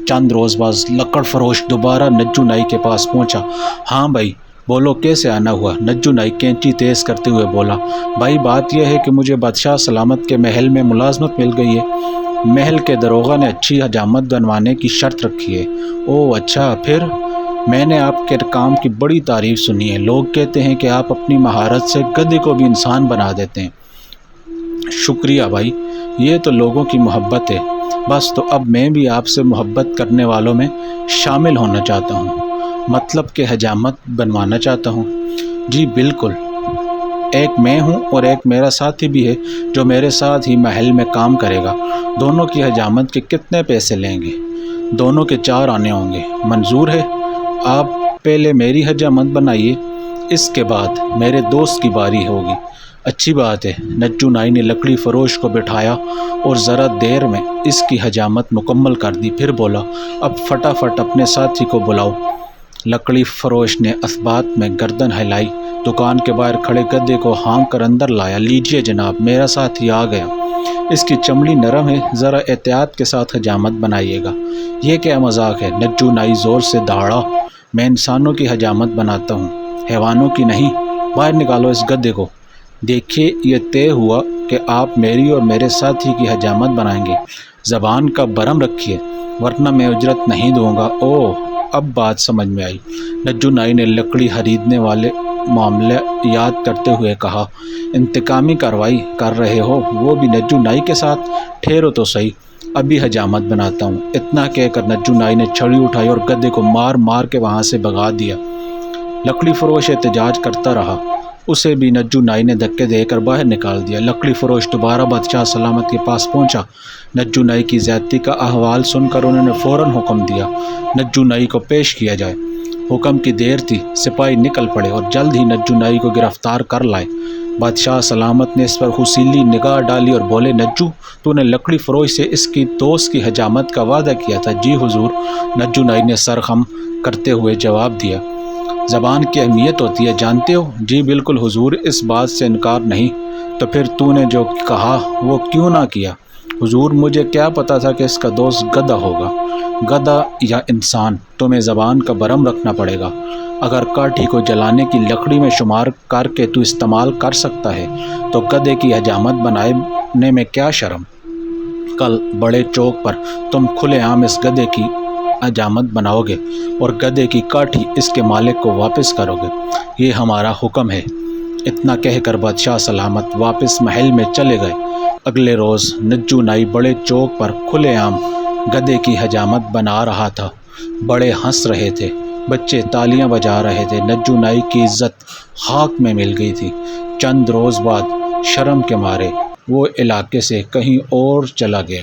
چند روز بعد لکڑ فروش دوبارہ نجو نائی کے پاس پہنچا۔ ہاں بھائی بولو کیسے آنا ہوا؟ نجو نائی کینچی تیز کرتے ہوئے بولا۔ بھائی بات یہ ہے کہ مجھے بادشاہ سلامت کے محل میں ملازمت مل گئی ہے۔ محل کے داروغہ نے اچھی حجامت بنوانے کی شرط رکھی ہے۔ اوہ اچھا، پھر؟ میں نے آپ کے کام کی بڑی تعریف سنی ہے۔ لوگ کہتے ہیں کہ آپ اپنی مہارت سے گدھے کو بھی انسان بنا دیتے ہیں۔ شکریہ بھائی، یہ تو لوگوں کی محبت ہے۔ بس تو اب میں بھی آپ سے محبت کرنے والوں میں شامل ہونا چاہتا ہوں، مطلب کہ حجامت بنوانا چاہتا ہوں۔ جی بالکل، ایک میں ہوں اور ایک میرا ساتھی بھی ہے جو میرے ساتھ ہی محل میں کام کرے گا۔ دونوں کی حجامت کے کتنے پیسے لیں گے؟ دونوں کے 4 آنے ہوں گے۔ منظور ہے؟ آپ پہلے میری حجامت بنائیے، اس کے بعد میرے دوست کی باری ہوگی۔ اچھی بات ہے۔ نجو نائی نے لکڑی فروش کو بٹھایا اور ذرا دیر میں اس کی حجامت مکمل کر دی، پھر بولا اب فٹافٹ اپنے ساتھی کو بلاؤ۔ لکڑی فروش نے اثبات میں گردن ہلائی، دکان کے باہر کھڑے گدھے کو ہانک کر اندر لایا۔ لیجیے جناب، میرا ساتھی آ گیا۔ اس کی چمڑی نرم ہے، ذرا احتیاط کے ساتھ حجامت بنائیے گا۔ یہ کیا مذاق ہے؟ نجو نائی زور سے دہاڑا۔ میں انسانوں کی حجامت بناتا ہوں، حیوانوں کی نہیں۔ باہر نکالو اس گدھے کو۔ دیکھیے یہ طے ہوا کہ آپ میری اور میرے ساتھی کی حجامت بنائیں گے۔ زبان کا برم رکھیے ورنہ میں اجرت نہیں دوں گا۔ اوہ اب بات سمجھ میں آئی۔ نجو نائی نے لکڑی خریدنے والے معاملہ یاد کرتے ہوئے کہا، انتقامی کارروائی کر رہے ہو؟ وہ بھی نجو نائی کے ساتھ؟ ٹھہرو تو صحیح، ابھی حجامت بناتا ہوں۔ اتنا کہہ کر نجو نائی نے چھڑی اٹھائی اور گدھے کو مار مار کے وہاں سے بھگا دیا۔ لکڑی فروش احتجاج کرتا رہا، اسے بھی نجو نائی نے دھکے دے کر باہر نکال دیا۔ لکڑی فروش دوبارہ بادشاہ سلامت کے پاس پہنچا۔ نجو نائی کی زیادتی کا احوال سن کر انہوں نے فوراً حکم دیا نجو نائی کو پیش کیا جائے۔ حکم کی دیر تھی، سپاہی نکل پڑے اور جلد ہی نجو نائی کو گرفتار کر لائے۔ بادشاہ سلامت نے اس پر خصیلی نگاہ ڈالی اور بولے، نجو تو نے لکڑی فروش سے اس کی دوست کی حجامت کا وعدہ کیا تھا؟ جی حضور، نجو نائی نے سر خم کرتے ہوئے جواب دیا۔ زبان کی اہمیت ہوتی ہے جانتے ہو؟ جی بالکل حضور، اس بات سے انکار نہیں۔ تو پھر تو نے جو کہا وہ کیوں نہ کیا؟ حضور مجھے کیا پتا تھا کہ اس کا دوست گدھا ہوگا؟ گدھا یا انسان، تمہیں زبان کا برم رکھنا پڑے گا۔ اگر کاٹھی کو جلانے کی لکڑی میں شمار کر کے تو استعمال کر سکتا ہے تو گدھے کی حجامت بنانے میں کیا شرم؟ کل بڑے چوک پر تم کھلے عام اس گدھے کی حجامت بناؤ گے اور گدھے کی کاٹھی اس کے مالک کو واپس کرو گے۔ یہ ہمارا حکم ہے۔ اتنا کہہ کر بادشاہ سلامت واپس محل میں چلے گئے۔ اگلے روز نجو نائی بڑے چوک پر کھلے عام گدھے کی حجامت بنا رہا تھا۔ بڑے ہنس رہے تھے، بچے تالیاں بجا رہے تھے۔ نجو نائی کی عزت خاک میں مل گئی تھی۔ چند روز بعد شرم کے مارے وہ علاقے سے کہیں اور چلا گیا۔